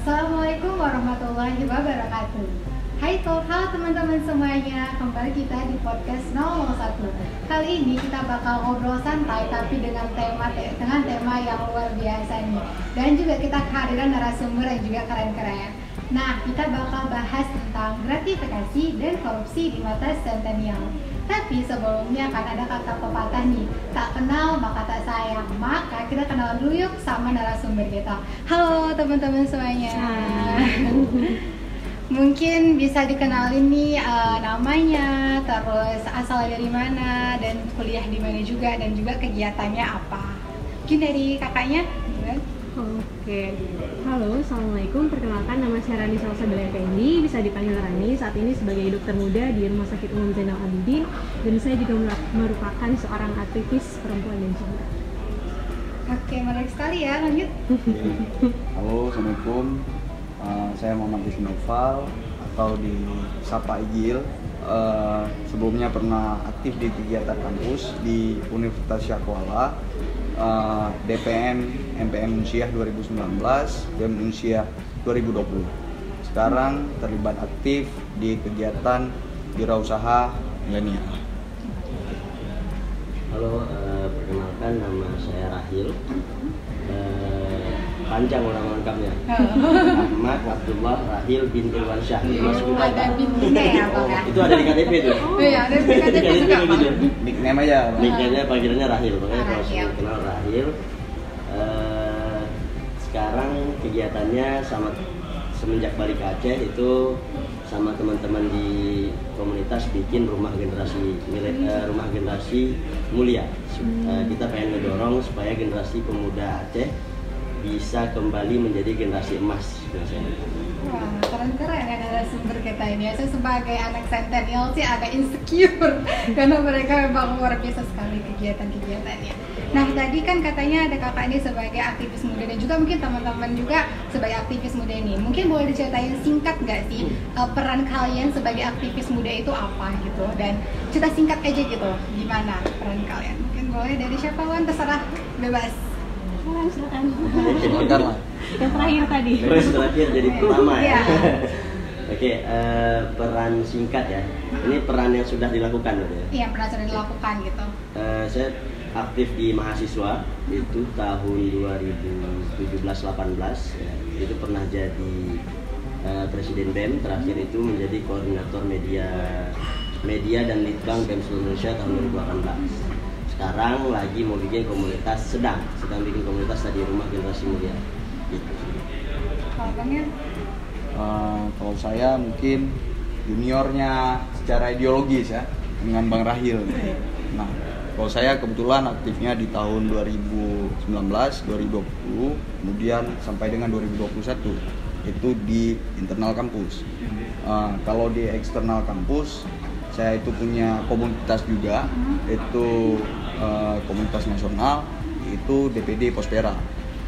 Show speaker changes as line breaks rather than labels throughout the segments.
Assalamualaikum warahmatullahi wabarakatuh. Hai halo teman-teman semuanya, kembali kita di podcast 001. Kali ini kita bakal ngobrol santai tapi dengan tema yang luar biasa nih. Dan juga kita kehadiran narasumber yang juga keren-keren. Nah, kita bakal bahas tentang gratifikasi dan korupsi di mata Centennial. Tapi sebelumnya kan ada kata pepatah nih, tak kenal maka tak sayang. Maka kita kenal dulu yuk sama narasumber kita. Halo teman-teman semuanya. Mungkin bisa dikenalin nih namanya, terus asal dari mana, dan kuliah di mana juga, dan juga kegiatannya apa. Mungkin dari kakaknya, gimana?
Oke, halo, assalamualaikum. Perkenalkan, nama saya Rani Salsabila Effendi, bisa dipanggil Rani. Saat ini sebagai dokter muda di Rumah Sakit Umum Zainal Abidin, dan saya juga merupakan seorang aktivis perempuan dan gender.
Oke, menarik sekali ya, lanjut.
Halo, assalamualaikum. Saya Muhammad Rizky Noval atau disapa Igil. Sebelumnya pernah aktif di kegiatan kampus di Universitas Syakuala. DPM MPM Unsiah 2019, BEM Unsiah 2020. Sekarang terlibat aktif di kegiatan wirausaha milenial.
Halo, perkenalkan nama saya Rahil. Panjang orang lengkapnya. Ahmad Abdullah Rahil bin Irwansyah.
Ada bintinya ya, Bang?
Itu ada di KTP tuh.
Oh iya, ada di KTP juga, Bang.
Nickname aja.
Nickname panggilannya Rahil. Makanya kalau
Rahil.
saya kenal Rahil. Sekarang kegiatannya semenjak balik ke Aceh itu sama teman-teman di komunitas bikin rumah generasi mulia. Kita pengen ngedorong supaya generasi pemuda Aceh bisa kembali menjadi generasi emas.
Wah, keren-keren ya narasumber kita ini. Saya sebagai anak Centennial sih agak insecure karena mereka memang luar biasa sekali kegiatan-kegiatannya. Nah, tadi kan katanya ada kakak ini sebagai aktivis muda dan juga mungkin teman-teman juga sebagai aktivis muda ini. Mungkin boleh diceritain singkat nggak sih peran kalian sebagai aktivis muda itu apa gitu? Dan cerita singkat aja gitu, gimana peran kalian? Mungkin boleh dari siapa, Wan? Terserah, bebas.
Silakan.
Silakan lah.
Yang terakhir tadi.
Terus terakhir jadi pertama ya.
Iya.
Oke, peran singkat ya. Ini peran yang sudah dilakukan ya.
Iya, pernah sudah dilakukan gitu.
Saya aktif di mahasiswa itu tahun 2017-18 ya. Itu pernah jadi presiden BEM, terakhir itu menjadi koordinator media dan litbang BEM seluruh Indonesia tahun 2018. Sekarang lagi mau bikin komunitas, sedang bikin komunitas tadi Rumah Generasi Mulia gitu.
Kalau Bang ya?
Kalau saya mungkin juniornya secara ideologis ya dengan Bang Rahil. Nah, kalau saya kebetulan aktifnya di tahun 2019, 2020, kemudian sampai dengan 2021 itu di internal kampus. Kalau di eksternal kampus saya itu punya komunitas juga, itu komunitas nasional, itu DPD Pospera,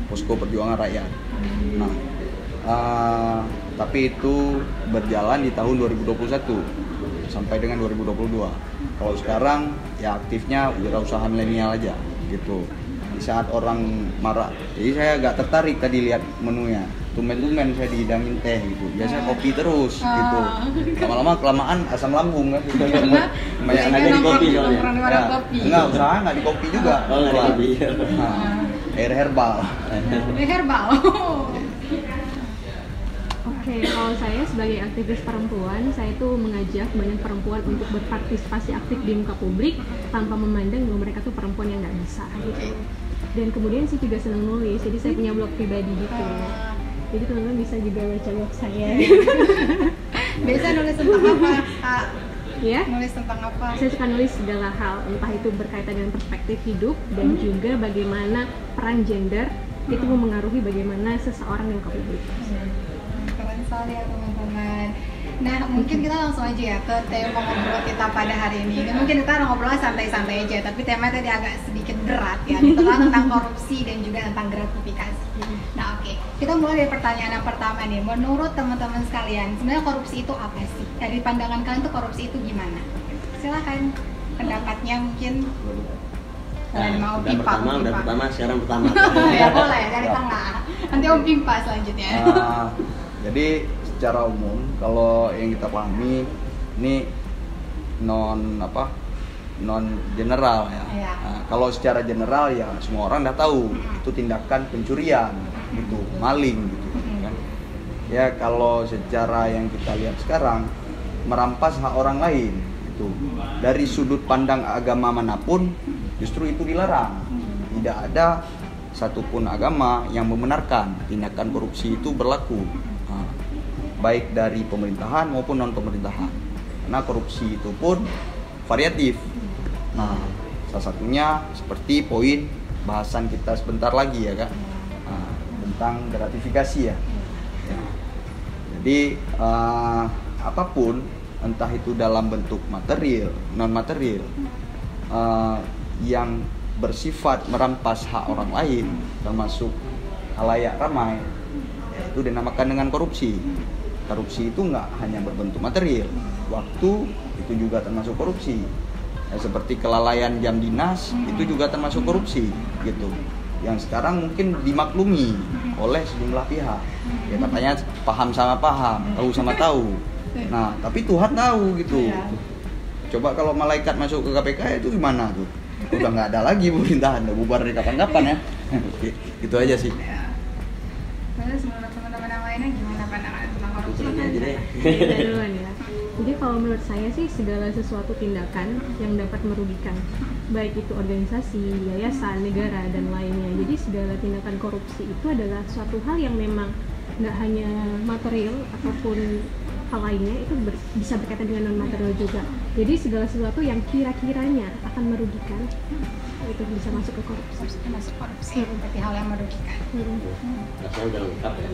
Posko Perjuangan Rakyat. Nah, tapi itu berjalan di tahun 2021 sampai dengan 2022. Kalau sekarang ya aktifnya wirausaha milenial aja gitu. Di saat orang marah, jadi saya agak tertarik tadi lihat menunya. Tumen-tumen saya dihidangin teh gitu. Biasanya kopi terus gitu. Lama-lama kelamaan asam lambung kan gitu. Banyak aja di kopi soalnya. Ya, enggak usaha enggak di kopi juga.
Oh, enggak di kopi.
Nah, air herbal.
Herbal.
Oke, kalau saya sebagai aktivis perempuan, saya itu mengajak banyak perempuan untuk berpartisipasi aktif di muka publik tanpa memandang bahwa mereka tuh perempuan yang nggak bisa gitu. Dan kemudian saya juga senang nulis, jadi saya punya blog pribadi gitu. Jadi teman-teman bisa juga baca blog saya.
Biasa nulis tentang apa, Kak?
Ya?
Nulis tentang apa?
Saya suka nulis segala hal, entah itu berkaitan dengan perspektif hidup dan juga bagaimana peran gender itu memengaruhi bagaimana seseorang di muka publik.
Keren sekali ya teman-teman. Nah, mungkin kita langsung aja ya ke tema ngobrol kita pada hari ini. Dan mungkin kita ngobrol santai-santai aja, tapi temanya tadi agak sedikit berat ya. Itu kan tentang korupsi dan juga tentang gratifikasi. Nah, oke. Kita mulai dari pertanyaan yang pertama nih. Menurut teman-teman sekalian, sebenarnya korupsi itu apa sih? Dari pandangan kalian tuh korupsi itu gimana? Silakan pendapatnya mungkin. mau
udah
pipa.
pertama, sekarang pertama.
Ya boleh dari tengah. Nanti Om Pimpa selanjutnya.
Jadi secara umum kalau yang kita pahami ini non general ya.
Iya.
Nah, kalau secara general ya semua orang udah tahu itu tindakan pencurian, itu maling gitu kan. Ya kalau secara yang kita lihat sekarang merampas hak orang lain itu dari sudut pandang agama manapun justru itu dilarang. Tidak ada satupun agama yang membenarkan tindakan korupsi itu berlaku, baik dari pemerintahan maupun non pemerintahan. Karena korupsi itu pun variatif. Nah, salah satunya seperti poin bahasan kita sebentar lagi ya Kak, tentang gratifikasi ya. Jadi apapun, entah itu dalam bentuk material, non material, yang bersifat merampas hak orang lain, termasuk halayak ramai, itu dinamakan dengan korupsi. Korupsi itu nggak hanya berbentuk material, waktu itu juga termasuk korupsi. Seperti kelalaian jam dinas itu juga termasuk korupsi gitu. Yang sekarang mungkin dimaklumi oleh sejumlah pihak. Ya katanya paham sama paham, tahu sama tahu. Nah, tapi Tuhan tahu gitu. Coba kalau malaikat masuk ke KPK itu gimana tuh? Udah nggak ada lagi pemerintahan, udah bubar dari kapan-kapan ya. Gitu aja sih.
Terus menurut teman-teman yang lainnya gimana pandangan tentang korupsi?
Duluan ya. Jadi kalau menurut saya sih segala sesuatu tindakan yang dapat merugikan, baik itu organisasi, yayasan, negara, dan lainnya. Jadi segala tindakan korupsi itu adalah suatu hal yang memang nggak hanya material ataupun hal lainnya, itu bisa berkaitan dengan non material juga. Jadi segala sesuatu yang kira-kiranya akan merugikan itu bisa masuk ke korupsi.
Masuk korupsi, berarti hal yang merugikan.
Rasanya udah lengkap ya.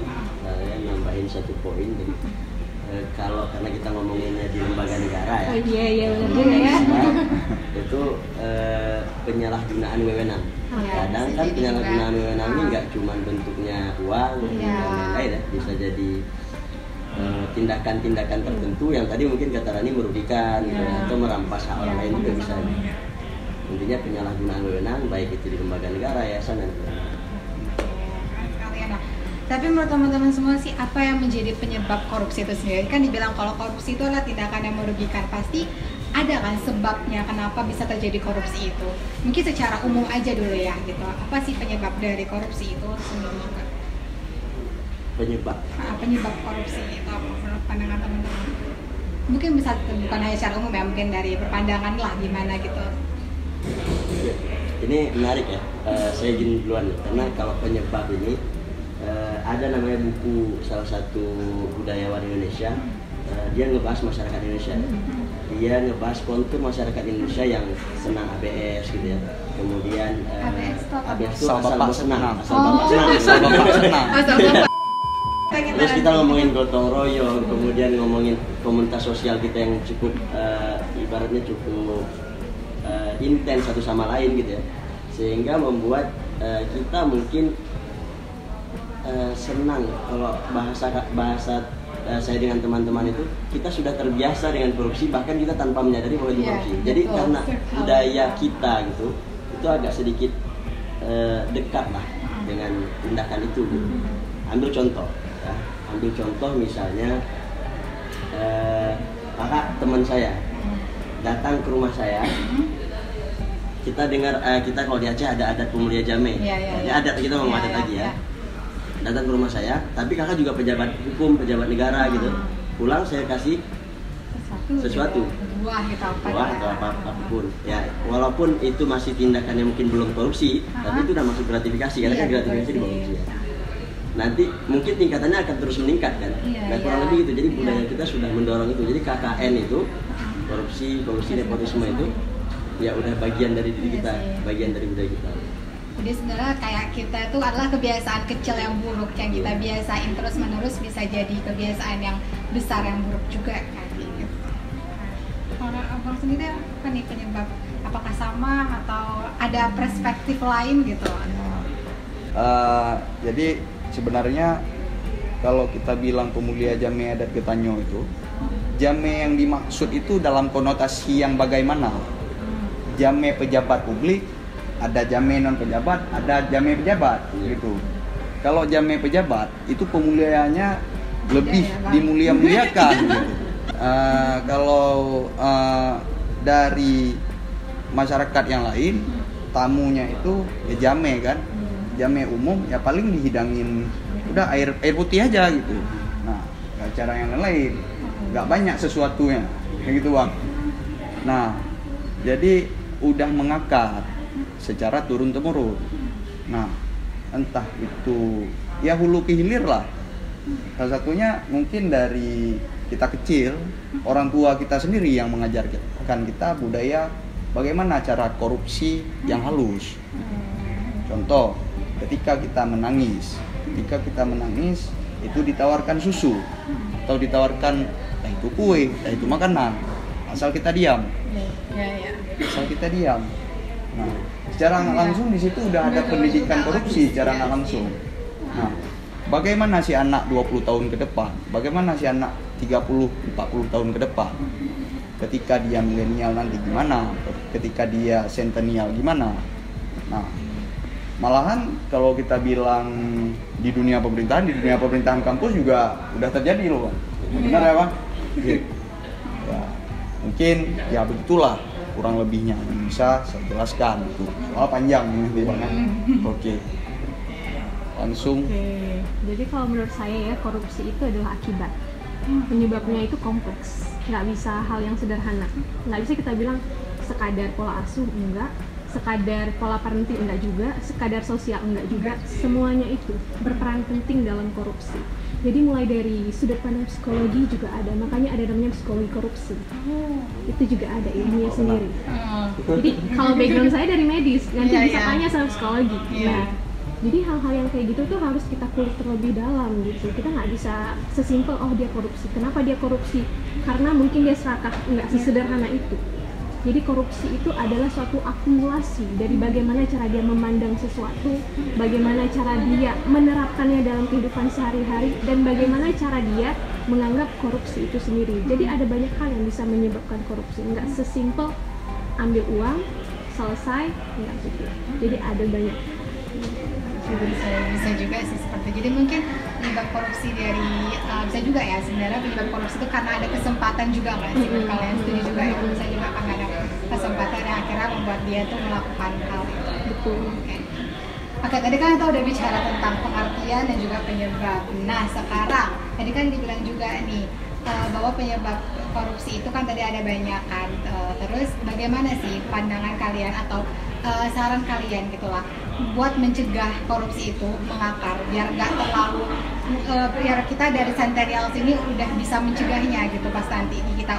Saya nambahin satu poin. Jadi karena kita ngomonginnya di lembaga negara ya.
Oh iya benar juga ya.
Itu penyalahgunaan wewenang. Kadang kan penyalahgunaan wewenang ini nggak cuma bentuknya uang dan lain-lain ya, bisa jadi tindakan-tindakan tertentu yang tadi mungkin kata Rani merugikan atau merampas hak orang lain juga bisa. Intinya penyalahgunaan wewenang baik itu di lembaga negara, yayasan dan lain-lain.
Tapi menurut teman-teman semua sih, apa yang menjadi penyebab korupsi itu sendiri? Kan dibilang kalau korupsi itu adalah tindakan yang merugikan, pasti ada kan sebabnya kenapa bisa terjadi korupsi itu. Mungkin secara umum aja dulu ya gitu. Apa sih penyebab dari korupsi itu sendiri juga? Penyebab korupsi itu apa menurut pandangan teman-teman? Mungkin bisa bukan hanya secara umum ya, mungkin dari berpandangan lah gimana gitu.
Ini menarik ya, saya izin duluan nih, karena kalau penyebab ini ada namanya buku salah satu budayawan Indonesia, dia ngebahas masyarakat Indonesia. Dia ngebahas kontur masyarakat Indonesia yang senang ABS gitu ya. Kemudian ABS itu asal bapak senang. Terus kita ngomongin gotong royong, kemudian ngomongin komunitas sosial kita yang cukup ibaratnya cukup intens satu sama lain gitu ya. Sehingga membuat kita mungkin senang kalau bahasa saya dengan teman-teman itu, kita sudah terbiasa dengan korupsi, bahkan kita tanpa menyadari bahwa itu korupsi. Jadi betul, karena budaya kita gitu, itu agak sedikit dekat lah dengan tindakan itu gitu. Ambil contoh ya, misalnya kakak teman saya datang ke rumah saya, kita dengar kita kalau di Aceh ada adat pemulia jame, adat kita ngomong adat lagi ya. Datang ke rumah saya, tapi kakak juga pejabat hukum, pejabat negara gitu. Pulang saya kasih sesuatu, buah atau apapun. Ya, walaupun itu masih tindakan yang mungkin belum korupsi, tapi itu udah masuk gratifikasi, karena kan gratifikasi di bawah korupsi. Ya. Nanti mungkin tingkatannya akan terus meningkat kan. Nah, kurang lebih gitu. Jadi budaya kita sudah mendorong itu. Jadi KKN itu, korupsi, nepotisme itu, ya udah bagian dari diri kita, bagian dari budaya kita.
Jadi sebenarnya kayak kita itu adalah kebiasaan kecil yang buruk yang kita biasain terus menerus bisa jadi kebiasaan yang besar yang buruk juga kan gitu. Kalau abang sendiri apa nih penyebab? Apakah sama atau ada perspektif lain gitu?
Jadi sebenarnya kalau kita bilang pemulia jame adat Getanyo itu, jame yang dimaksud itu dalam konotasi yang bagaimana? Jame pejabat publik ada jamet non pejabat, ada jamet pejabat gitu. Kalau jamet pejabat itu pemuliaannya lebih dimulia-muliakan gitu. Kalau dari masyarakat yang lain, tamunya itu ya jamet kan, jamet umum ya paling dihidangin udah air putih aja gitu. Nah, gak cara yang lain, nggak banyak sesuatunya kayak gitu bang. Nah, jadi udah mengakar secara turun-temurun. Nah, entah itu ya hulu ke hilir lah. Salah satunya mungkin dari kita kecil, orang tua kita sendiri yang mengajarkan kita budaya bagaimana cara korupsi yang halus. Contoh, ketika kita menangis itu ditawarkan susu atau ditawarkan itu kue, itu makanan, asal kita diam. Asal kita diam. Nah, secara nggak langsung di situ udah ada pendidikan korupsi secara nggak langsung. Nah, bagaimana si anak 20 tahun ke depan? Bagaimana si anak 30-40 tahun ke depan? Ketika dia milenial nanti gimana? Ketika dia sentennial gimana? Nah, malahan kalau kita bilang di dunia pemerintahan kampus juga udah terjadi loh, Bang. Benar ya, Bang? Ya, mungkin ya begitulah kurang lebihnya yang bisa saya jelaskan itu. Soal panjang ini Bang. Oke. Langsung.
Oke. Jadi kalau menurut saya ya, korupsi itu adalah akibat. Penyebabnya itu kompleks. Nggak bisa hal yang sederhana. Nggak bisa kita bilang sekadar pola asuh, enggak. Sekadar pola parenting, enggak juga. Sekadar sosial, enggak juga. Semuanya itu berperan penting dalam korupsi. Jadi mulai dari sudut pandang psikologi juga ada, makanya ada namanya psikologi korupsi. Itu juga ada ilmunya sendiri. Jadi kalau background saya dari medis, nanti bisa tanya sama psikologi. Nah, jadi hal-hal yang kayak gitu tuh harus kita kulik terlebih dalam gitu. Kita nggak bisa sesimpel dia korupsi. Kenapa dia korupsi? Karena mungkin dia serakah, nggak sesederhana itu. Jadi korupsi itu adalah suatu akumulasi dari bagaimana cara dia memandang sesuatu, bagaimana cara dia menerapkannya dalam kehidupan sehari-hari, dan bagaimana cara dia menganggap korupsi itu sendiri. Jadi ada banyak hal yang bisa menyebabkan korupsi. Nggak sesimpel ambil uang, selesai, nggak gitu. Jadi ada banyak.
Bisa juga sih seperti itu. Jadi mungkin penyebab korupsi dari bisa juga ya sebenarnya penyebab korupsi itu karena ada kesempatan juga nggak sih? Kalian setuju juga ya, bisa juga karena ada kesempatan yang akhirnya membuat dia tuh melakukan hal itu.
Betul.
Oke, tadi kan kita udah bicara tentang pengertian dan juga penyebab. Nah sekarang tadi kan dibilang juga nih bahwa penyebab korupsi itu kan tadi ada banyak kan. Terus bagaimana sih pandangan kalian atau saran kalian gitulah buat mencegah korupsi itu mengakar biar nggak terlalu biar kita dari centennial ini udah bisa mencegahnya gitu pas nanti kita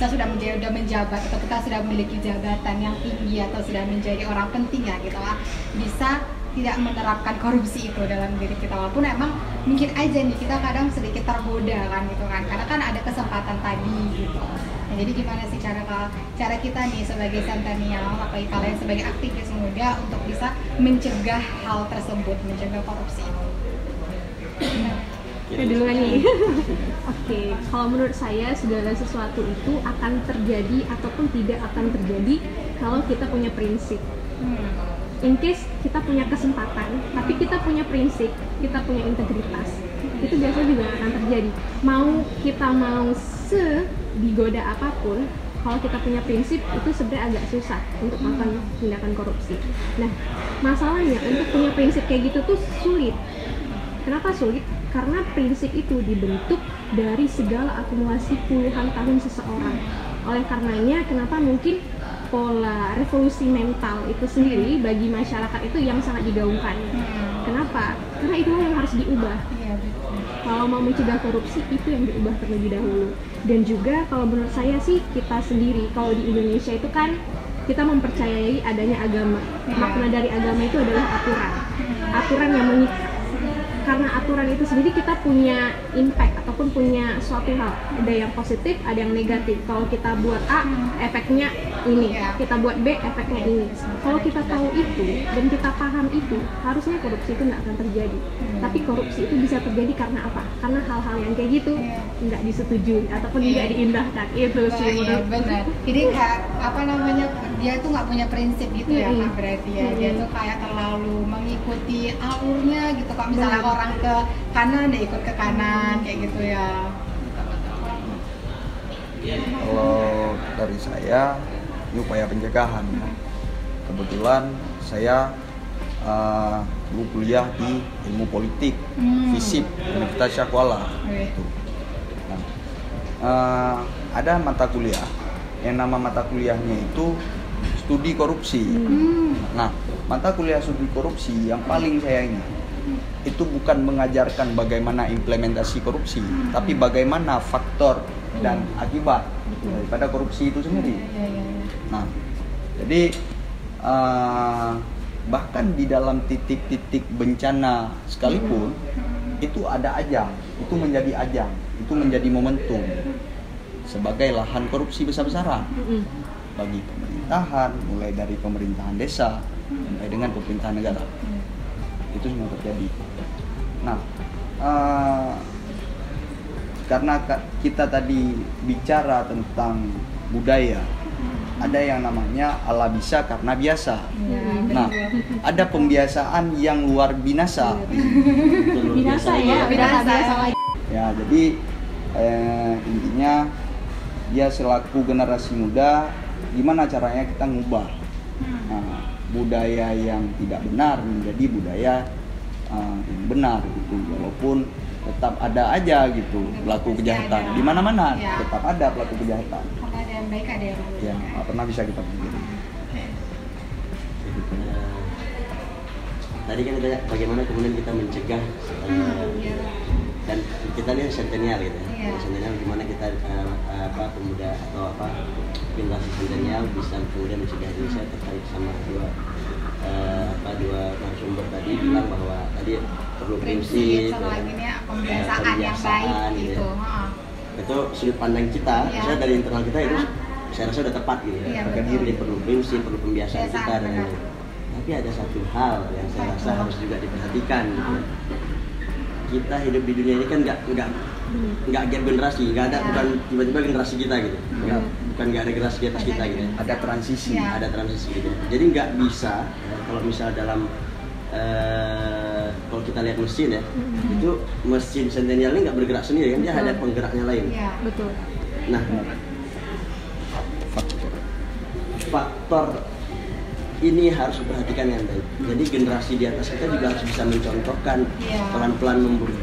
sudah menjabat atau kita sudah memiliki jabatan yang tinggi atau sudah menjadi orang penting ya gitu lah, bisa tidak menerapkan korupsi itu dalam diri kita, walaupun emang mungkin aja nih kita kadang sedikit tergoda kan gitu kan, karena kan ada kesempatan tadi gitu. Nah, jadi gimana sih cara kita nih sebagai centennial atau kalian sebagai aktivis muda untuk bisa mencegah hal tersebut, mencegah korupsi itu?
Kedua nih. Oke, kalau menurut saya segala sesuatu itu akan terjadi ataupun tidak akan terjadi kalau kita punya prinsip. In case kita punya kesempatan, tapi kita punya prinsip, kita punya integritas, itu biasanya juga akan terjadi. Kita mau digoda apapun, kalau kita punya prinsip itu sebenarnya agak susah untuk melakukan tindakan korupsi. Nah, masalahnya untuk punya prinsip kayak gitu tuh sulit. Kenapa sulit? Karena prinsip itu dibentuk dari segala akumulasi puluhan tahun seseorang. Oleh karenanya, kenapa mungkin pola revolusi mental itu sendiri bagi masyarakat itu yang sangat digaungkan. Kenapa? Karena itu yang harus diubah. Kalau mau mencegah korupsi itu yang diubah terlebih dahulu. Dan juga kalau menurut saya sih kita sendiri kalau di Indonesia itu kan kita mempercayai adanya agama. Makna dari agama itu adalah aturan. Aturan yang mengikat. Karena aturan itu sendiri kita punya impact ataupun punya suatu hal, ada yang positif, ada yang negatif. Kalau kita buat A, efeknya ini, kita buat B, efeknya ini. Kalau kita tahu itu dan kita paham itu, harusnya korupsi itu nggak akan terjadi. Tapi korupsi itu bisa terjadi karena apa? karena hal-hal yang kayak gitu
Iya.
nggak disetujui ataupun
Iya.
nggak diindahkan itu sih
Iya,
menurut
benar. Jadi kayak apa namanya, dia tuh nggak punya prinsip gitu ya
Mm-mm.
Kak, berarti ya. Dia tuh kayak terlalu mengikuti alurnya gitu. Kalau misalnya
Benar.
orang ke kanan, dia ikut ke kanan kayak gitu ya.
Kalau dari saya, ini upaya pencegahan ya. Kebetulan saya dulu kuliah di ilmu politik, FISIP, Universitas Syakuala.
Oke.
Gitu. Nah, ada mata kuliah, yang nama mata kuliahnya itu studi korupsi. Nah, mata kuliah studi korupsi yang paling saya ingat itu bukan mengajarkan bagaimana implementasi korupsi, tapi bagaimana faktor dan akibat daripada korupsi itu sendiri.
Iya, iya, iya.
Nah, jadi bahkan di dalam titik-titik bencana sekalipun itu ada ajang, itu menjadi ajang, itu menjadi momentum sebagai lahan korupsi besar-besaran bagi pemerintahan, mulai dari pemerintahan desa sampai dengan pemerintahan negara. Itu semua terjadi. Nah, karena kita tadi bicara tentang budaya, ada yang namanya ala bisa karena biasa.
Iya,
Nah,
betul.
ada pembiasaan yang luar binasa.
binasa ya
Binasa.
biasa lagi.
Ya, jadi intinya dia selaku generasi muda, gimana caranya kita ngubah budaya yang tidak benar menjadi budaya yang benar gitu. Walaupun tetap ada aja gitu pelaku
Pasti
kejahatan
ada.
di mana-mana,
Ya.
tetap ada pelaku kejahatan
Karena ada yang baik, ada yang buruk.
yang nggak pernah bisa kita pungkiri.
Tadi kan ditanya bagaimana kemudian kita mencegah
Iya.
dan kita lihat sentennial gitu ya.
Iya.
Sentennial gimana kita pemuda atau generasi sentennial bisa kemudian mencegah ini. Saya tertarik sama dua narasumber tadi bilang bahwa tadi perlu prinsip,
sama lagi nih pembiasaan yang
pembiasaan
baik
gitu
gitu.
ya. Itu sudut pandang kita,
Iya.
saya dari internal kita itu saya rasa udah tepat gitu.
Iya,
Pakai
betul.
diri perlu prinsip, perlu pembiasaan
Kebiasaan,
kita dan
benar.
lain-lain. Tapi ada satu hal yang saya rasa
Betul.
harus juga diperhatikan gitu. Kita hidup di dunia ini kan nggak gap generasi, nggak ada
Ya.
bukan tiba-tiba generasi kita gitu, bukan nggak ada generasi di atas kita gitu.
Ada transisi.
Ya.
Ada transisi gitu. Jadi nggak bisa ya, kalau misal dalam kalau kita lihat mesin ya, itu mesin sentennial ini nggak bergerak sendiri kan, dia
Betul.
ada penggeraknya lain.
Iya.
Betul.
Nah, faktor ini harus diperhatikan yang baik. Jadi generasi di atas kita juga harus bisa mencontohkan
Iya.
pelan-pelan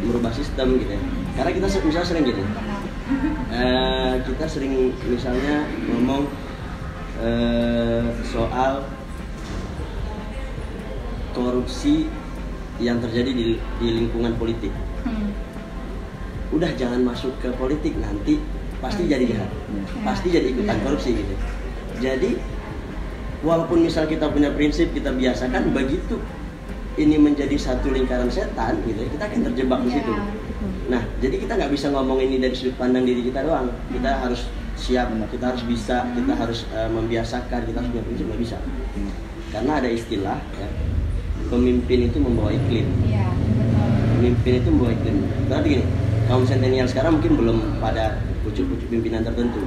merubah sistem gitu ya. Karena kita misalnya sering gini,
Benar.
kita sering misalnya ngomong soal korupsi yang terjadi di lingkungan politik. Udah jangan masuk ke politik, nanti pasti jadi jahat, pasti jadi ikutan korupsi gitu. Jadi walaupun misal kita punya prinsip, kita biasakan, begitu ini menjadi satu lingkaran setan gitu, kita akan terjebak di situ. Nah, jadi kita nggak bisa ngomong ini dari sudut pandang diri kita doang. Kita harus siap, kita harus bisa, kita harus membiasakan, kita harus punya prinsip, nggak bisa. Karena ada istilah ya, pemimpin itu membawa iklim.
Iya, betul.
Pemimpin itu membawa iklim. Berarti gini, kaum sentennial sekarang mungkin belum pada pucuk-pucuk pimpinan tertentu.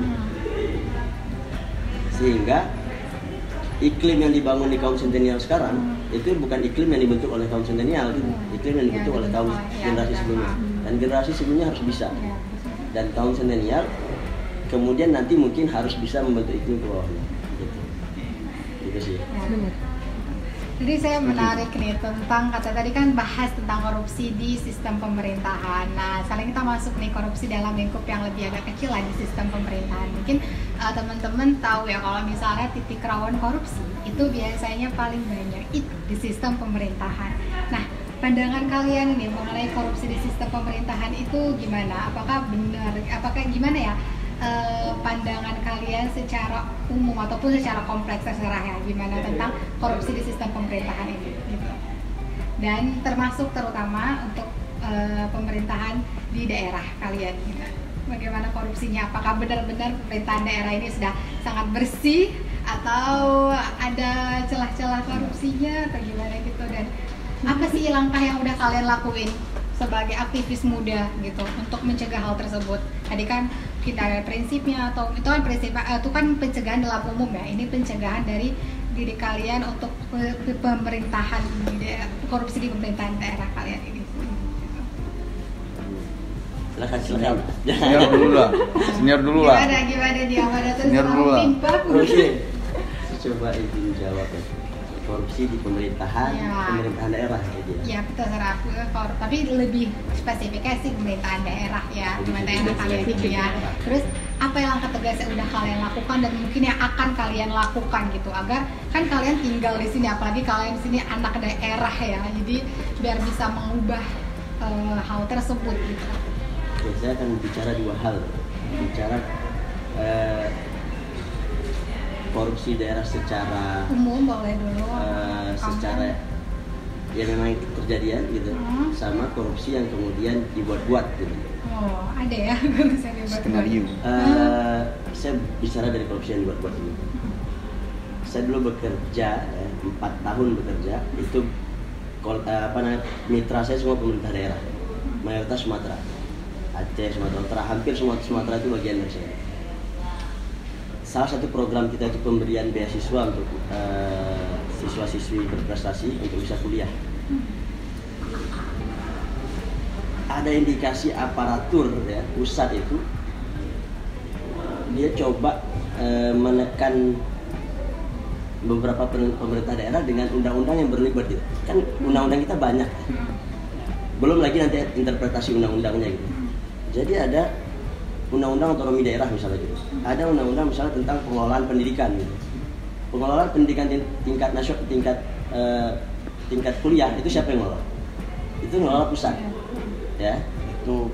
Sehingga iklim yang dibangun di kaum sentennial sekarang itu bukan iklim yang dibentuk oleh kaum sentennial gitu. Iklim yang dibentuk oleh kaum generasi sebelumnya. Dan generasi sebelumnya harus bisa.
Iya.
Dan kaum sentennial kemudian nanti mungkin harus bisa membentuk iklim ke bawahnya. Gitu. Gitu sih.
Ya.
Benar.
Jadi saya menarik nih tentang kata tadi kan bahas tentang korupsi di sistem pemerintahan. Nah, sekarang kita masuk nih korupsi dalam lingkup yang lebih agak kecil lah di sistem pemerintahan. Mungkin teman-teman tahu ya kalau misalnya titik rawan korupsi itu biasanya paling banyak itu di sistem pemerintahan. Nah, pandangan kalian nih mengenai korupsi di sistem pemerintahan itu gimana? Apakah benar? Apakah gimana ya? Pandangan kalian secara umum ataupun secara kompleks terserah ya gimana tentang korupsi di sistem pemerintahan ini gitu. Dan termasuk terutama untuk pemerintahan di daerah kalian gitu. Bagaimana korupsinya? Apakah benar-benar pemerintahan daerah ini sudah sangat bersih atau ada celah-celah korupsinya atau gimana gitu, dan apa sih langkah yang udah kalian lakuin sebagai aktivis muda gitu untuk mencegah hal tersebut? Tadi kan kita ada prinsipnya atau itu kan prinsip itu kan pencegahan dalam umum ya. Ini pencegahan dari diri kalian untuk pemerintahan korupsi di pemerintahan daerah kalian ini.
Silakan.
Senior dulu lah.
Gimana dia? Mana tuh
Senior dulu lah.
Oke. Coba izin jawab ya. Korupsi di pemerintahan daerah gitu ya.
Ya terserah aku tapi lebih spesifiknya sih pemerintahan daerah ya, pemerintahan daerah kalian gitu ya. Terus apa yang langkah tegas yang udah kalian lakukan dan mungkin yang akan kalian lakukan gitu agar kan kalian tinggal di sini, apalagi kalian di sini anak daerah ya, jadi biar bisa mengubah hal tersebut gitu.
Oke, saya akan bicara dua hal. Bicara korupsi daerah secara
umum boleh dulu.
Secara ya memang terjadi ya gitu. Sama korupsi yang kemudian dibuat-buat gitu.
Oh, ada ya korupsi yang dibuat-buat.
Skenario.
Saya bicara dari korupsi yang dibuat-buat ini. Saya dulu bekerja 4 tahun bekerja itu mitra saya semua pemerintah daerah, mayoritas Sumatera, Aceh, Sumatera Utara, hampir semua Sumatera itu bagian dari saya. Salah satu program kita itu pemberian beasiswa untuk siswa-siswi berprestasi untuk bisa kuliah. Ada indikasi aparatur ya pusat itu dia coba menekan beberapa pemerintah daerah dengan undang-undang yang berlibat gitu. Kan undang-undang kita banyak. Belum lagi nanti interpretasi undang-undangnya gitu. Jadi ada undang-undang otonomi daerah misalnya gitu. Ada undang-undang misalnya tentang pengelolaan pendidikan gitu. Pengelolaan pendidikan tingkat nasional, tingkat kuliah itu siapa yang ngelola? Itu ngelola pusat. Ya,
Itu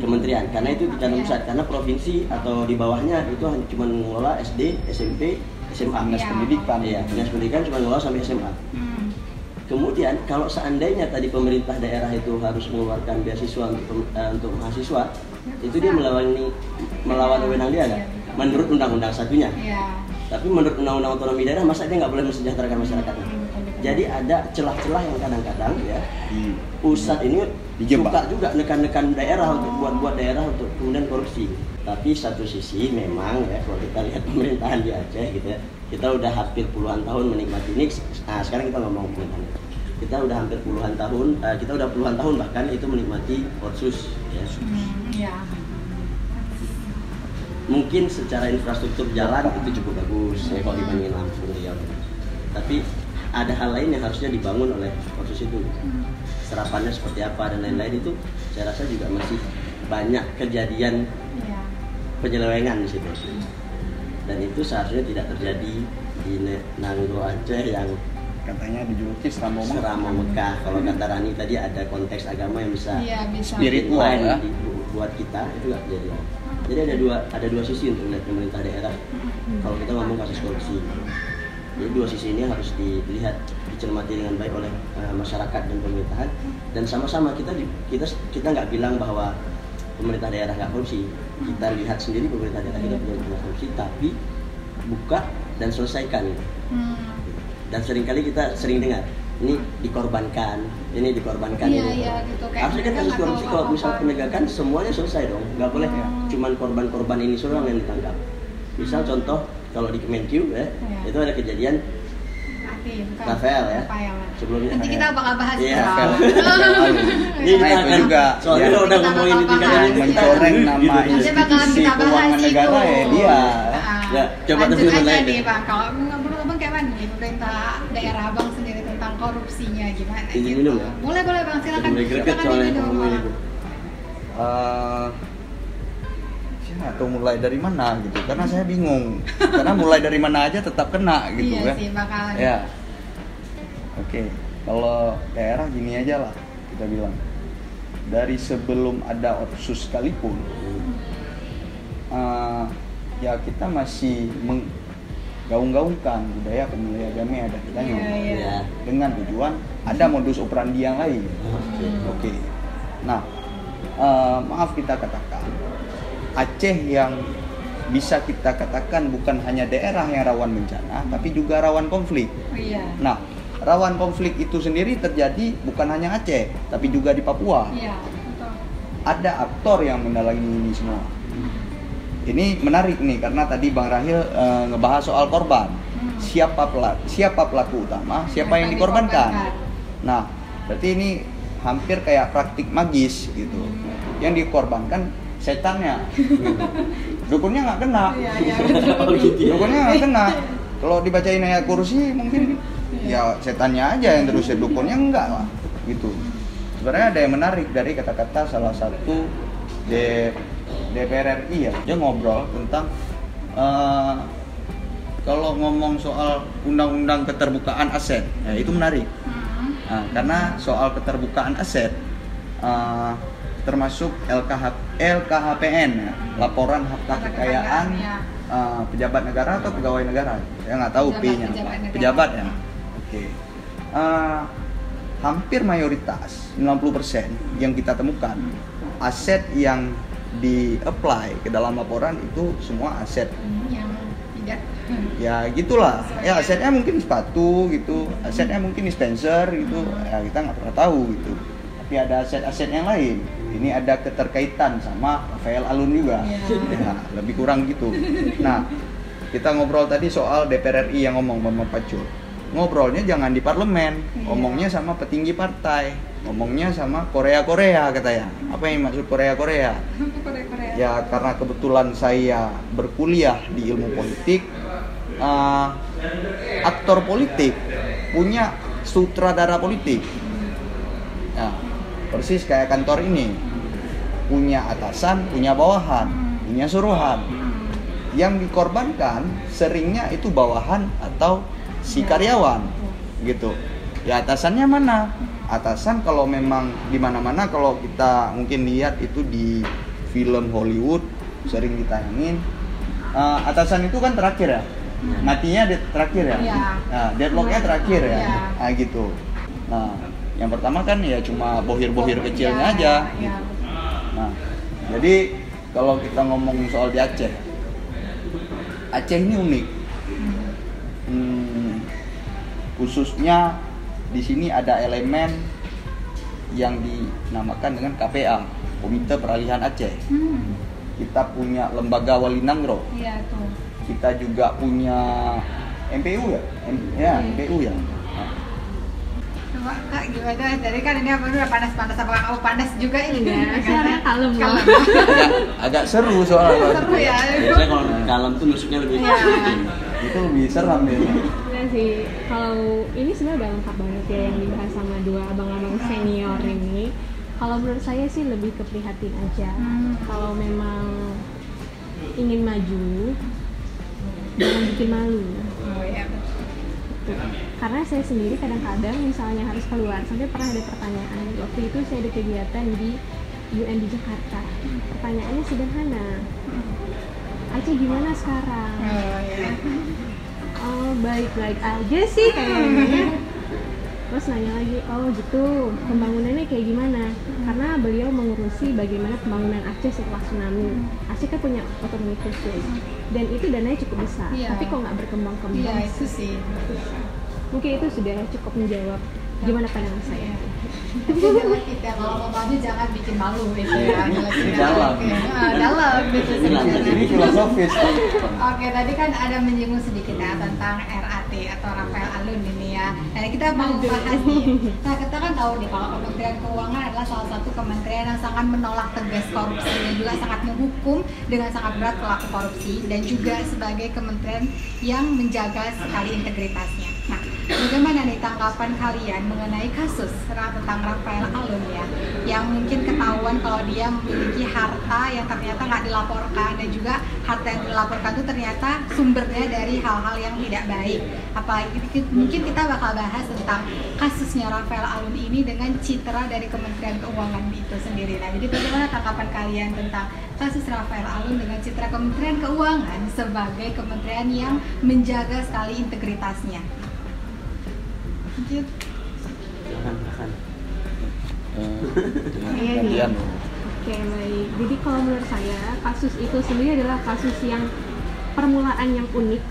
kementerian.
Karena itu di pusat, karena provinsi atau di bawahnya itu hanya cuma ngelola SD, SMP, SMA.
Dinas pendidikan.
Iya, dinas pendidikan cuma ngelola sampai SMA. Kemudian kalau seandainya tadi pemerintah daerah itu harus mengeluarkan beasiswa untuk mahasiswa, itu dia melawan wewenang dia kan? Menurut undang-undang satunya. Tapi menurut undang-undang otonomi daerah masa dia nggak boleh mensejahterakan masyarakatnya. Jadi ada celah-celah yang kadang-kadang ya pusat ini suka juga nekan-nekan daerah untuk buat daerah untuk kemudian korupsi. Tapi satu sisi memang ya kalau kita lihat pemerintahan di Aceh gitu ya, kita udah hampir puluhan tahun menikmati ini. Nah sekarang kita ngomong pemerintahan. Kita udah hampir puluhan tahun, kita udah puluhan tahun bahkan itu menikmati otsus ya. Mungkin secara infrastruktur jalan itu cukup bagus ya kalau dibandingin Lampung Riau. Tapi ada hal lain yang harusnya dibangun oleh otsus itu. Serapannya seperti apa dan lain-lain itu saya rasa juga masih banyak kejadian penyelewengan di situ. Dan itu seharusnya tidak terjadi di Nangro Aceh yang
katanya dijuluki
Seramau Mekah. Kalau kata Rani tadi ada konteks agama yang bisa
spiritual ya.
Buat kita itu nggak terjadi. Jadi ada dua sisi untuk melihat pemerintah daerah. Kalau kita ngomong kasus korupsi, jadi dua sisi ini harus dilihat, dicermati dengan baik oleh masyarakat dan pemerintahan. Dan sama-sama kita nggak bilang bahwa pemerintah daerah nggak korupsi. Kita lihat sendiri pemerintah daerah kita punya korupsi, tapi buka dan selesaikan. Dan seringkali kita sering dengar ini dikorbankan.
Iya, gitu.
Harusnya kan kasus korupsi kalau misal penegakan semuanya selesai dong, nggak boleh cuman korban-korban ini seorang yang ditangkap. Misal contoh kalau di Kemenkyu itu ada kejadian Rafael ya. Sebelumnya
nanti kita bakal bahas
ini juga soalnya udah ngomongin di tingkat
mencoreng nama institusi keuangan negara ya dia.
Ya, coba
lanjut aja nih Bang, kalau menurut Abang kayak mana nih pemerintah daerah Abang sendiri tentang korupsinya gimana gitu?
Minum ya?
Boleh Bang, silakan
diminum.
Atau mulai dari mana gitu, karena saya bingung. Karena mulai dari mana aja tetap kena gitu
iya
kan.
Sih, bakalan.
Ya. Oke, kalau daerah gini aja lah kita bilang. Dari sebelum ada otsus sekalipun, ya kita masih menggaung-gaungkan budaya pemilih agama ada kita dengan tujuan ada modus operandi yang lain. Oke. Nah, maaf kita katakan Aceh yang bisa kita katakan bukan hanya daerah yang rawan bencana, tapi juga rawan konflik.
Iya.
Nah, rawan konflik itu sendiri terjadi bukan hanya Aceh, tapi juga di Papua.
Iya, betul.
Ada aktor yang mendalangi ini semua. Ini menarik nih karena tadi Bang Rahil ngebahas soal korban. Siapa pelaku utama, siapa yang dikorbankan. Nah, berarti ini hampir kayak praktik magis gitu. Yang dikorbankan setannya. Gitu. Dukunnya nggak kena. Dukunnya nggak kena. Kalau dibacain ayat kursi mungkin ya setannya aja yang terus, dukunnya enggak lah. Gitu. Sebenarnya ada yang menarik dari kata-kata salah satu DPR RI ya, dia ngobrol tentang kalau ngomong soal undang-undang keterbukaan aset, ya itu menarik. Nah, karena soal keterbukaan aset termasuk LKHPN ya, laporan harta kekayaan pejabat negara atau pegawai negara, saya nggak tahu P-nya, pejabat ya. Oke. Hampir mayoritas 90% yang kita temukan aset yang di-apply ke dalam laporan itu semua aset
yang tidak
ya gitulah ya, asetnya mungkin sepatu gitu, asetnya mungkin dispenser gitu ya, kita nggak pernah tahu gitu, tapi ada aset-aset yang lain. Ini ada keterkaitan sama Rafael Alun juga ya, lebih kurang gitu. Nah, kita ngobrol tadi soal DPR RI yang ngomong Bambang Pacul, ngobrolnya jangan di parlemen, ngomongnya sama petinggi partai, ngomongnya sama Korea katanya. Apa yang maksud Korea? Ya karena kebetulan saya berkuliah di ilmu politik, aktor politik punya sutradara politik. Nah, persis kayak kantor ini, punya atasan, punya bawahan, punya suruhan. Yang dikorbankan seringnya itu bawahan atau si karyawan gitu. Ya atasannya mana? Atasan kalau memang di mana-mana, kalau kita mungkin lihat itu di film Hollywood sering ditayangin, atasan itu kan terakhir ya, matinya terakhir ya, nah, deadlocknya terakhir ya, nah gitu. Nah, yang pertama kan ya cuma bohir-bohir kecilnya aja. Nah, jadi kalau kita ngomong soal di Aceh ini unik. Khususnya di sini ada elemen yang dinamakan dengan KPA, Komite Peralihan Aceh. Kita punya lembaga Wali Nangro.
Iya tuh.
Kita juga punya MPU ya, MPU ya.
Coba Kak gimana? Jadi kan ini apa udah panas-panas, apakah kamu panas juga ini?
Suaranya kalem loh.
Agak seru soalnya.
Seru ya.
Biasanya kalau kalem tuh nusuknya lebih.
Itu lebih seram ya.
Iya sih, kalau ini sebenarnya udah lengkap banget ya yang dibahas sama dua abang-abang senior ini. Kalau menurut saya sih lebih ke prihatin aja. Kalau memang ingin maju, jangan bikin malu.
Oh iya.
Karena saya sendiri kadang-kadang misalnya harus keluar, sampai pernah ada pertanyaan. Waktu itu saya ada kegiatan di UN di Jakarta. Pertanyaannya sederhana. Aceh gimana sekarang?
Oh iya.
Oh baik-baik aja sih kayaknya. Terus nanya lagi, oh gitu, pembangunannya kayak gimana? Karena beliau mengurusi bagaimana pembangunan Aceh setelah tsunami. Aceh kan punya otonomi khusus, dan itu dananya cukup besar. Tapi kok nggak berkembang-kembang?
Iya itu sih.
Mungkin itu sudah cukup menjawab gimana pandangan saya.
Jangan kita kalau mau maju jangan bikin malu gitu ya. Dalam gitu.
Ini filosofis.
Oke, tadi kan ada menyinggung sedikit ya tentang RAT atau Rafael Alun ini ya. Nah, kita mau bahas nih. Nah, kita kan tahu nih kalau Kementerian Keuangan adalah salah satu kementerian yang sangat menolak tegas korupsi dan juga sangat menghukum dengan sangat berat pelaku korupsi, dan juga sebagai kementerian yang menjaga sekali integritasnya. Nah, bagaimana nih tanggapan kalian mengenai kasus tentang Rafael Alun ya, yang mungkin ketahuan kalau dia memiliki harta yang ternyata nggak dilaporkan, dan juga harta yang dilaporkan itu ternyata sumbernya dari hal-hal yang tidak baik. Apalagi mungkin kita bakal bahas tentang kasusnya Rafael Alun ini dengan citra dari Kementerian Keuangan itu sendiri. Nah, jadi bagaimana tanggapan kalian tentang kasus Rafael Alun dengan citra Kementerian Keuangan sebagai kementerian yang menjaga sekali integritasnya?
Silakan.
Iya. Oke, baik. Jadi kalau menurut saya kasus itu sendiri adalah kasus yang permulaan yang unik,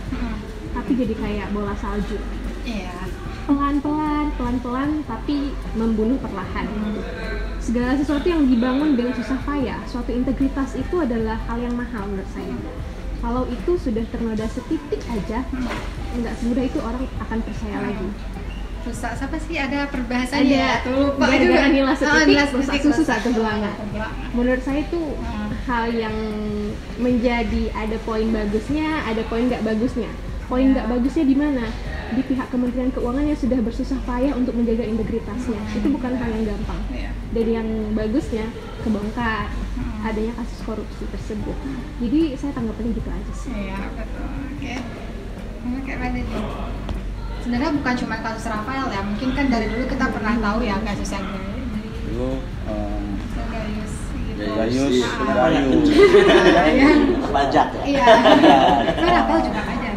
tapi jadi kayak bola salju.
Iya.
pelan-pelan tapi membunuh perlahan. Segala sesuatu yang dibangun dengan susah payah, suatu integritas itu adalah hal yang mahal menurut saya. Kalau itu sudah ternoda setitik aja, nggak semudah itu orang akan percaya lagi.
Rusak siapa sih, ada perbahasannya ya? Tuh lupa juga.
Gara-gara nilai setitik, rusak susu
rusak
satu gelangan. Menurut saya itu hal yang menjadi ada poin bagusnya, ada poin nggak bagusnya. Poin nggak bagusnya di mana? Di pihak Kementerian Keuangan yang sudah bersusah payah untuk menjaga integritasnya. Itu bukan hal yang gampang. Dan yang bagusnya kebongkar adanya kasus korupsi tersebut. Jadi saya tanggapnya gitu aja sih.
Iya, betul. Oke, Mbak. Sebenarnya bukan cuma kasus Rafael ya, mungkin kan dari dulu kita pernah tahu ya kasus yang
Dulu
Gayus gitu.
Gayus.
Pajak ya.
Iya. Kan Rafael juga pajak.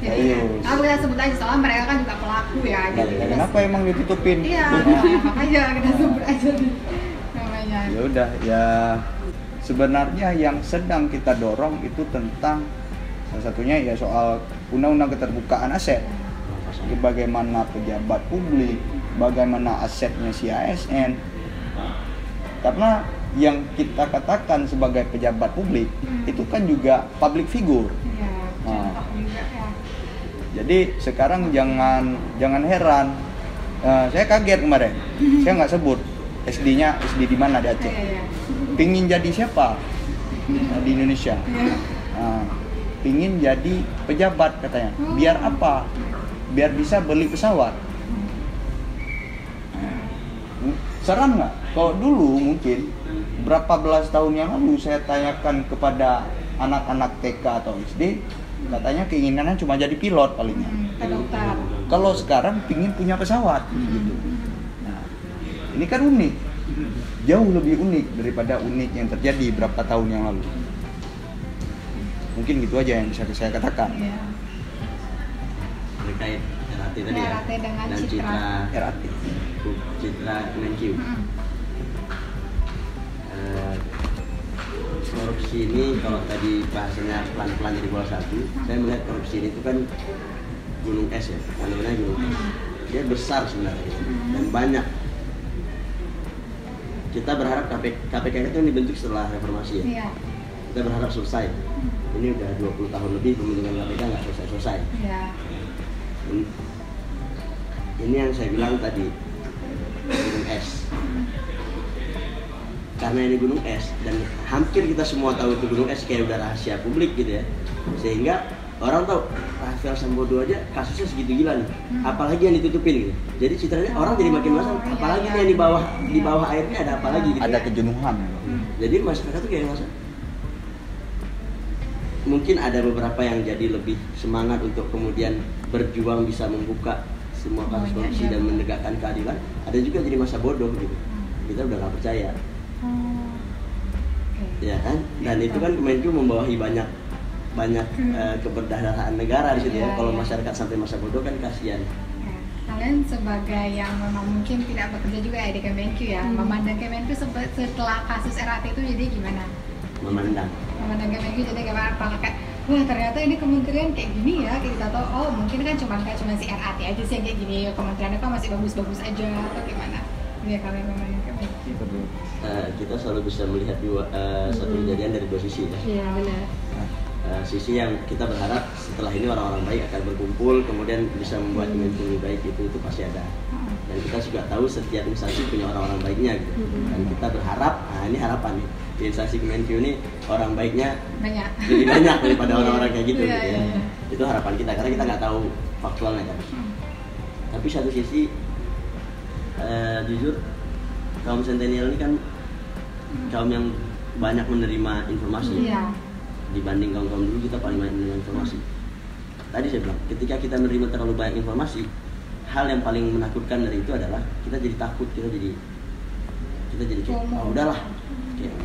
Jadi kita sebut aja soalnya mereka kan juga pelaku ya. Jadi
Kenapa emang ditutupin?
Iya, makanya kita sebut aja namanya.
Ya udah, ya sebenarnya yang sedang kita dorong itu tentang salah satunya ya soal undang-undang keterbukaan aset. Bagaimana pejabat publik, bagaimana asetnya si ASN. Karena yang kita katakan sebagai pejabat publik itu kan juga public figure.
Iya, contoh juga ya.
Jadi sekarang jangan heran. Saya kaget kemarin. Saya nggak sebut SD-nya SD di mana di Aceh.
Iya.
Pingin jadi siapa di Indonesia?
Iya.
Pingin jadi pejabat katanya. Biar apa? Biar bisa beli pesawat. Seram nggak? Kalau dulu mungkin berapa belas tahun yang lalu saya tanyakan kepada anak-anak TK atau SD, katanya keinginannya cuma jadi pilot palingnya.
Dokter.
Kalau sekarang pingin punya pesawat gitu. Nah, ini kan unik, jauh lebih unik daripada unik yang terjadi berapa tahun yang lalu. Mungkin gitu aja yang bisa saya katakan.
Iya.
Terkait RAT tadi ya.
RAT dengan
Dan
Citra.
Citra Kemenq. Korupsi ini kalau tadi bahasanya pelan-pelan jadi bola satu, saya melihat korupsi ini itu kan gunung es ya, fenomena gunung es. Dia besar sebenarnya dan banyak. Kita berharap KPK itu yang dibentuk setelah reformasi ya.
Iya.
Kita berharap selesai. Ini udah 20 tahun lebih pembentukan KPK nggak selesai-selesai.
Iya.
Ini yang saya bilang tadi, gunung es. Karena ini gunung es dan hampir kita semua tahu itu gunung es, kayak udah rahasia publik gitu ya. Sehingga orang tahu Rafael Sambodo aja kasusnya segitu gila nih. Apalagi yang ditutupin gitu. Jadi citranya orang jadi makin masalah. Apalagi yang di bawah airnya ada apa lagi gitu.
Ada
ya.
kejenuhan.
Jadi masyarakat tuh kayak ngerasa mungkin ada beberapa yang jadi lebih semangat untuk kemudian berjuang bisa membuka semua kasus korupsi dan menegakkan keadilan. Ada juga jadi masa bodoh gitu. Kita udah nggak percaya. Ya kan? Dan itu kan Kemenq membawahi banyak keberdaraan negara di situ ya. Kalau masyarakat sampai masa bodoh kan kasihan.
Kalian sebagai yang memang mungkin tidak bekerja juga ya di Kemenq ya, memandang Kemenq setelah kasus RAT itu jadi gimana?
Memandang
Kemenq jadi gimana? Apakah kayak wah ternyata ini kementerian kayak gini ya, kita tahu oh mungkin kan cuma si RAT aja sih yang kayak gini, kementeriannya kan masih bagus-bagus aja atau gimana? Ya kalian memandang Kemenq.
Kita selalu bisa melihat satu kejadian dari dua sisi ya.
Iya benar.
Sisi yang kita berharap setelah ini orang-orang baik akan berkumpul kemudian bisa membuat Kemenq lebih baik, itu pasti ada. Dan kita juga tahu setiap instansi punya orang-orang baiknya gitu. Dan kita berharap, ini harapan nih, di instansi Kemenq ini orang baiknya lebih banyak daripada orang-orang kayak gitu, gitu ya. Itu harapan kita karena kita nggak tahu faktualnya kan. Tapi satu sisi jujur kaum sentenial ini kan kaum yang banyak menerima informasi. Dibanding kaum-kaum dulu kita paling banyak menerima informasi. Tadi saya bilang, ketika kita menerima terlalu banyak informasi, hal yang paling menakutkan dari itu adalah kita jadi takut, kita jadi kayak, udahlah,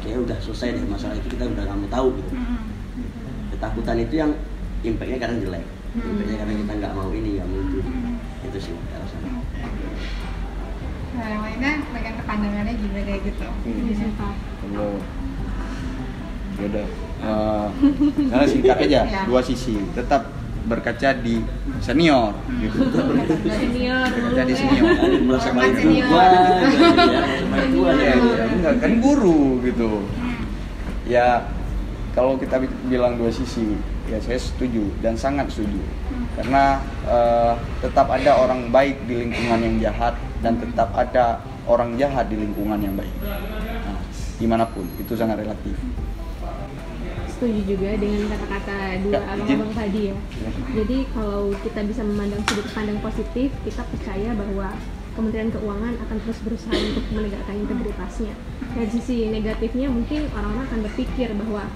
kayak udah selesai deh masalah itu, kita udah nggak mau tahu gitu. Ketakutan itu yang impactnya kadang jelek, impactnya kadang kita nggak mau ini, nggak mau itu sih rasanya.
Nah, yang lainnya bagian pandangannya gimana gitu?
Kalau udah karena singkat aja, dua sisi. Tetap berkaca di senior gitu.
Senior
Berkaca di senior.
Merasa paling
Senior.
tua gitu ya. Paling tua
Iya,
ya.
enggak kan guru gitu. Ya kalau kita bilang dua sisi, ya saya setuju dan sangat setuju. Karena tetap ada orang baik di lingkungan yang jahat dan tetap ada orang jahat di lingkungan yang baik. Nah, dimanapun itu sangat relatif.
setuju juga dengan kata-kata dua abang-abang tadi ya. Jadi kalau kita bisa memandang sudut pandang positif, kita percaya bahwa Kementerian Keuangan akan terus berusaha untuk menegakkan integritasnya. Dari sisi negatifnya mungkin orang-orang akan berpikir bahwa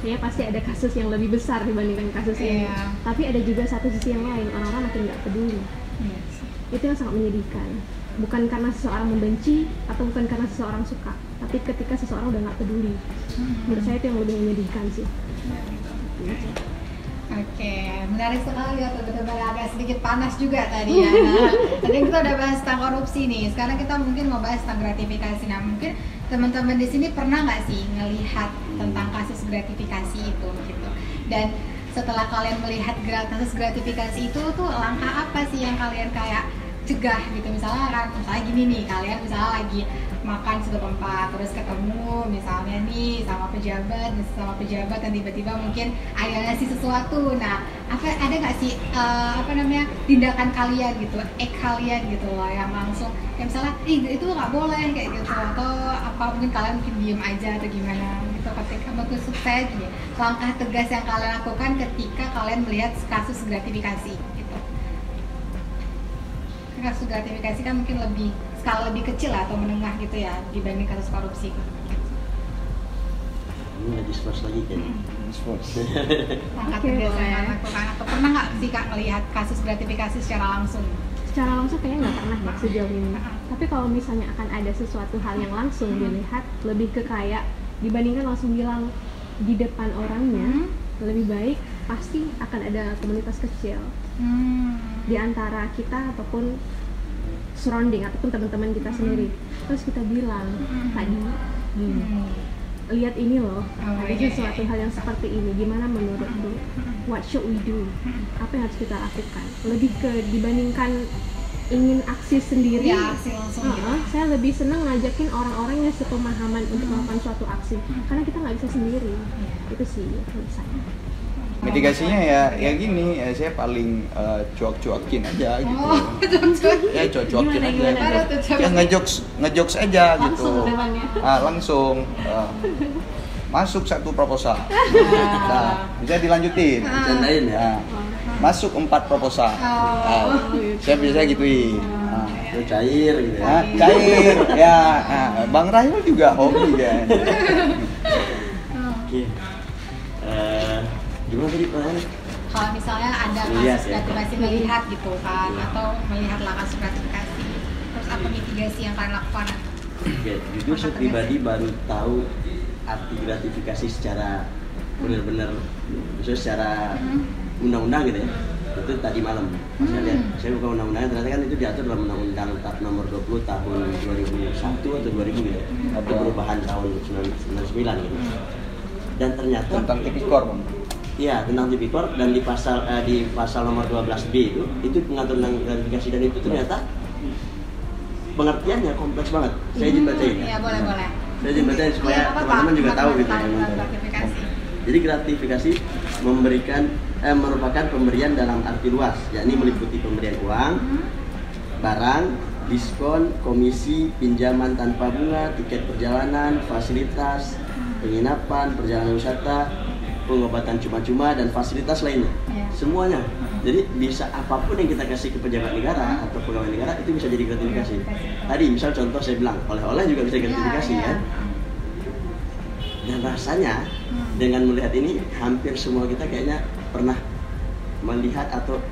kayaknya pasti ada kasus yang lebih besar dibandingkan kasus ini. Tapi ada juga satu sisi yang lain, orang-orang makin nggak peduli. Itu yang sangat menyedihkan. Bukan karena seseorang membenci atau bukan karena seseorang suka, tapi ketika seseorang udah nggak peduli. Menurut saya itu yang lebih menyedihkan sih.
Oke, menarik sekali ya, betul-betul agak sedikit panas juga tadi ya. Nah, tadi kita udah bahas tentang korupsi nih, sekarang kita mungkin mau bahas tentang gratifikasi. Nah, mungkin teman-teman di sini pernah nggak sih ngelihat tentang kasus gratifikasi itu gitu? Dan setelah kalian melihat kasus gratifikasi itu tuh langkah apa sih yang kalian kayak cegah gitu? Misalnya gini nih, kalian misalnya lagi makan suatu tempat terus ketemu misalnya nih sama pejabat dan tiba-tiba mungkin ada ngasih sesuatu. Nah, ada nggak sih tindakan kalian gitu, kalian gitu loh yang langsung kayak misalnya itu nggak boleh kayak gitu, atau apa mungkin kalian mungkin diem aja atau gimana gitu ketika maksud saya gini, langkah tegas yang kalian lakukan ketika kalian melihat kasus gratifikasi gitu. Kasus gratifikasi kan mungkin lebih skala lebih kecil atau menengah gitu ya dibanding kasus korupsi.
Ini lagi sports lagi kayaknya.
Langkah tegas yang lakukan atau pernah nggak sih Kak melihat kasus gratifikasi secara langsung?
Secara langsung kayaknya nggak pernah ya sejauh ini. Tapi kalau misalnya akan ada sesuatu hal yang langsung dilihat, lebih ke kayak dibandingkan langsung bilang di depan orangnya, lebih baik pasti akan ada komunitas kecil di antara kita ataupun surrounding ataupun teman-teman kita sendiri. Terus kita bilang tadi lihat ini loh, ada sesuatu hal yang seperti ini, gimana menurut lu? What should we do? Apa yang harus kita lakukan? Lebih ke dibandingkan ingin aksi sendiri,
aksi langsung gitu.
Saya lebih senang ngajakin orang-orang yang sepemahaman untuk melakukan suatu aksi, karena kita nggak bisa sendiri. Itu sih menurut saya.
Mitigasinya ya gini, saya paling cuak-cuakin aja gitu. Ya cuak-cuakin aja. Ya ngejokes aja gitu. Langsung masuk satu proposal. Nah, bisa dilanjutin.
Candain ya.
Masuk 4 proposal. Saya bisa gituin.
Itu cair gitu ya.
Cair ya. Bang Rahil juga hobi kan.
Oke. Gimana tadi pertanyaannya?
Kalau misalnya ada
Lihat,
kasus
ya.
gratifikasi melihat gitu kan, atau melihat kasus gratifikasi, terus apa mitigasi yang kalian lakukan?
Oke, jujur saya pribadi baru tahu arti gratifikasi secara benar-benar, maksudnya secara undang-undang gitu ya. Itu tadi malam saya lihat, saya buka undang-undangnya, ternyata kan itu diatur dalam undang-undang nomor 20 tahun 2001 atau 2000 gitu ya. Ada perubahan tahun 99 gitu. Dan ternyata
Tentang tipikor, Bang.
Iya, tentang tipikor, dan di pasal nomor 12B itu mengatur tentang gratifikasi, dan itu ternyata pengertiannya kompleks banget. Saya izin bacain ya.
Iya, boleh.
Saya izin bacain supaya teman-teman juga tahu gitu.
Gratifikasi.
Jadi gratifikasi merupakan pemberian dalam arti luas, yakni meliputi pemberian uang, barang, diskon, komisi, pinjaman tanpa bunga, tiket perjalanan, fasilitas, penginapan, perjalanan wisata, pengobatan cuma-cuma, dan fasilitas lainnya. Semuanya. Jadi bisa apapun yang kita kasih ke pejabat negara atau pegawai negara itu bisa jadi gratifikasi. Tadi misal contoh saya bilang oleh-oleh juga bisa gratifikasi kan. Dan rasanya dengan melihat ini hampir semua kita kayaknya pernah melihat atau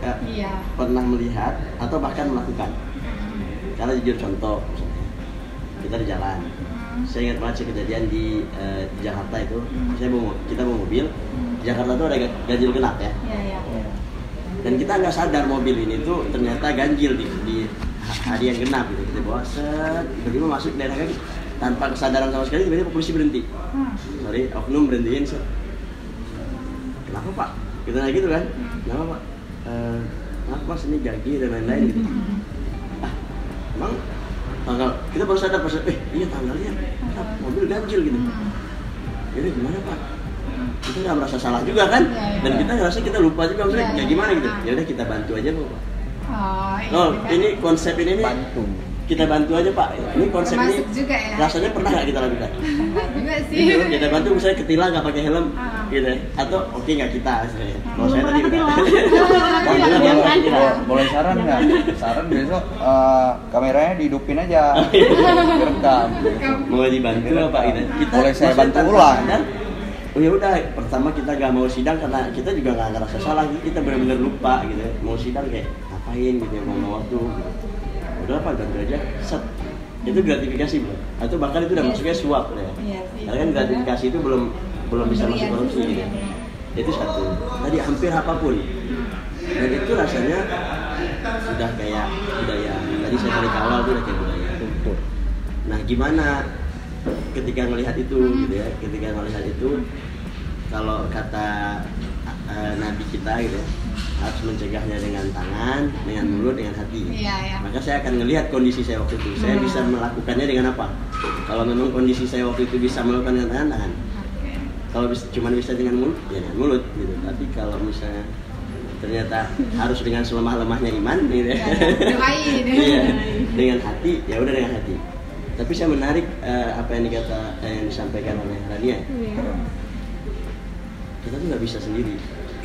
pernah melihat atau bahkan melakukan. Karena jujur contoh misalnya, kita di jalan. Saya ingat banget kejadian di Jakarta itu. Kita bawa mobil. Jakarta tuh ada ganjil genap ya. Dan kita nggak sadar mobil ini tuh ternyata ganjil di hari yang genap gitu. Kita bawa tiba-tiba masuk daerah kan tanpa kesadaran sama sekali, tiba-tiba polisi berhenti. Oknum berhentiin. Kenapa Pak? Kita nanya gitu kan. Kenapa Pak? maaf mas ini gaji dan lain-lain gitu. Emang tanggal kita baru sadar pas iya tanggalnya mobil ganjil gitu. Ini gimana pak? Kita nggak merasa salah juga kan? Dan kita ngerasa kita lupa juga maksudnya kayak gimana gitu. Ya udah kita bantu aja pak. Ini konsep ini nih. Kita bantu aja pak. Ini konsep ini juga, ya? Rasanya pernah nggak kita lakukan?
Juga sih.
Gitu, kita bantu misalnya ketilang nggak pakai helm, gitu. Atau oke nggak kita? Kalau saya tadi
boleh saran nggak? Saran besok kameranya dihidupin aja, direkam.
Mau dibantu apa gitu? Kita
boleh saya bantu ulang.
Oh ya udah, pertama kita gak mau sidang karena kita juga nggak ngerasa salah, kita benar-benar lupa gitu. Mau sidang kayak ngapain gitu, mau waktu. Gitu. Udah apa ganti aja, set. Itu gratifikasi bro, atau bahkan itu udah masuknya suap ya. Karena kan gratifikasi itu belum bisa masuk korupsi gitu. Itu satu. Tadi hampir apapun, dan itu rasanya sudah kayak budaya. Tadi saya dari awal itu udah kayak budaya. Nah gimana ketika melihat itu gitu ya, ketika melihat itu kalau kata Nabi kita gitu ya, harus mencegahnya dengan tangan, dengan mulut, dengan hati. Maka saya akan melihat kondisi saya waktu itu. Saya bisa melakukannya dengan apa? Kalau memang kondisi saya waktu itu bisa melakukan dengan tangan. Kalau cuma bisa dengan mulut, ya dengan mulut gitu. Tapi kalau misalnya ternyata harus dengan selemah-lemahnya iman gitu ya. Iya, dengan hati, ya udah dengan hati. Tapi saya menarik apa yang disampaikan oleh Rania. Kita tuh nggak bisa sendiri.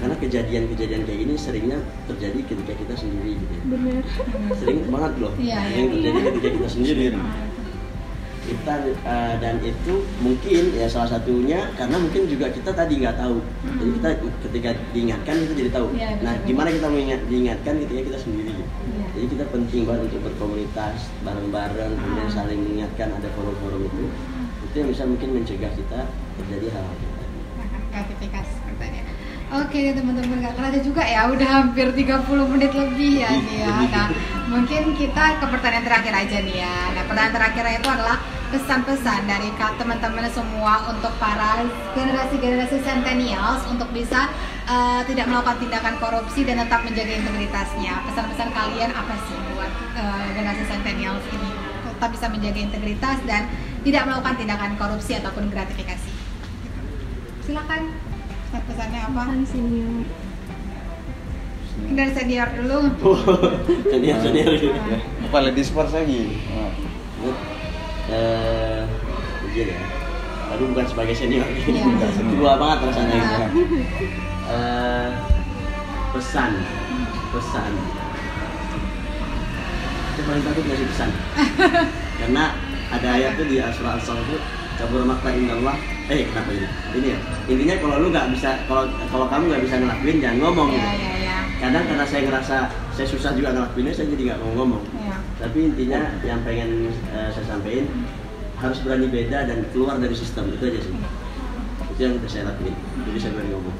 Karena kejadian-kejadian kayak gini seringnya terjadi ketika kita sendiri gitu ya.
Bener.
Sering banget loh yang terjadi ketika kita sendiri. Kita dan itu mungkin ya salah satunya karena mungkin juga kita tadi nggak tahu. Jadi kita ketika diingatkan kita jadi tahu. Nah gimana kita diingatkan ketika kita sendiri. Jadi kita penting banget untuk berkomunitas bareng-bareng, kemudian saling mengingatkan, ada forum-forum itu yang bisa mungkin mencegah kita terjadi hal-hal
gratifikasi sepertinya. Oke teman-teman, gak kerasa juga ya, udah hampir 30 menit lebih ya nih ya. Nah mungkin kita ke pertanyaan terakhir aja nih ya. Nah pertanyaan terakhir itu adalah pesan-pesan dari teman-teman semua untuk para generasi-generasi centennials untuk bisa tidak melakukan tindakan korupsi dan tetap menjaga integritasnya. Pesan-pesan kalian apa sih buat generasi centennials ini tetap bisa menjaga integritas dan tidak melakukan tindakan korupsi ataupun gratifikasi? Silakan. Pesannya apa?
Pesan senior.
Dari senior dulu.
Senior gitu.
Apa ladies first lagi?
Ujian ya. Tapi bukan sebagai senior. Tua banget rasanya. Pesan. Saya paling takut ngasih pesan. Karena ada ayat tuh di surah Al-Asr itu kabur makta indallah. Kenapa ini? Ini ya. Intinya kalau lu nggak bisa, kalau kamu nggak bisa ngelakuin, jangan ngomong. Kadang karena saya ngerasa saya susah juga ngelakuinnya, saya jadi nggak mau ngomong. Tapi intinya yang pengen saya sampaikan harus berani beda dan keluar dari sistem, itu aja sih. Itu yang udah saya lakuin. Jadi saya berani ngomong.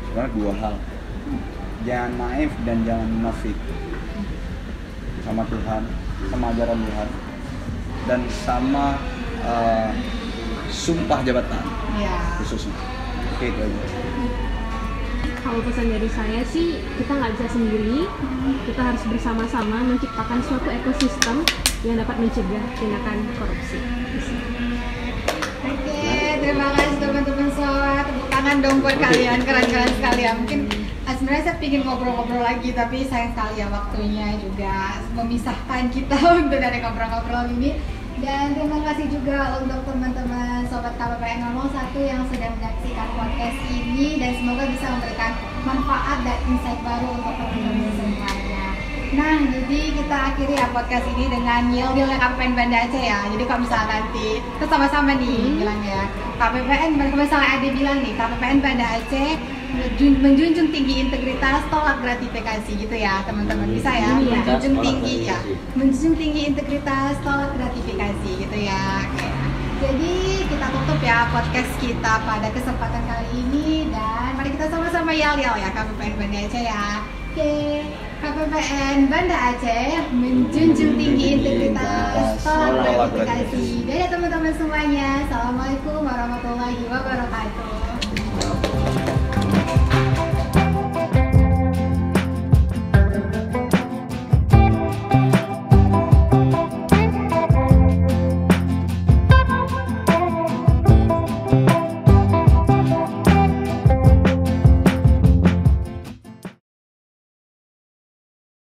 Sebenarnya dua hal. Jangan naif dan jangan munafik sama Tuhan, sama ajaran Tuhan, dan sama sumpah jabatan khususnya. Oke, itu aja.
Kalau pesan dari saya sih, kita nggak bisa sendiri, kita harus bersama-sama menciptakan suatu ekosistem yang dapat mencegah tindakan korupsi.
Oke, terima kasih teman-teman semua. Tepuk tangan dong buat kalian, keren-keren sekali ya. Mungkin sebenarnya saya ingin ngobrol-ngobrol lagi, tapi sayang sekali ya waktunya juga memisahkan kita untuk dari ngobrol-ngobrol ini. Dan terima kasih juga untuk teman-teman Sobat KPPN 01 yang sudah menyaksikan podcast ini, dan semoga bisa memberikan manfaat dan insight baru untuk teman-teman semuanya. Nah, jadi kita akhiri ya podcast ini dengan yel-yelnya KPPN Banda Aceh ya. Jadi kalau misalnya nanti kita sama-sama nih bilang ya, KPPN, misalnya Ade bilang nih, KPPN Banda Aceh menjunjung tinggi integritas, tolak gratifikasi gitu ya teman-teman, bisa ya, menjunjung tinggi ya, menjunjung tinggi integritas, tolak gratifikasi gitu ya. Oke. Jadi kita tutup ya podcast kita pada kesempatan kali ini, dan mari kita sama-sama yel-yel ya KPPN Banda Aceh ya. Oke, KPPN Banda Aceh menjunjung tinggi integritas, tolak gratifikasi. Dadah teman-teman semuanya, assalamualaikum warahmatullahi wabarakatuh.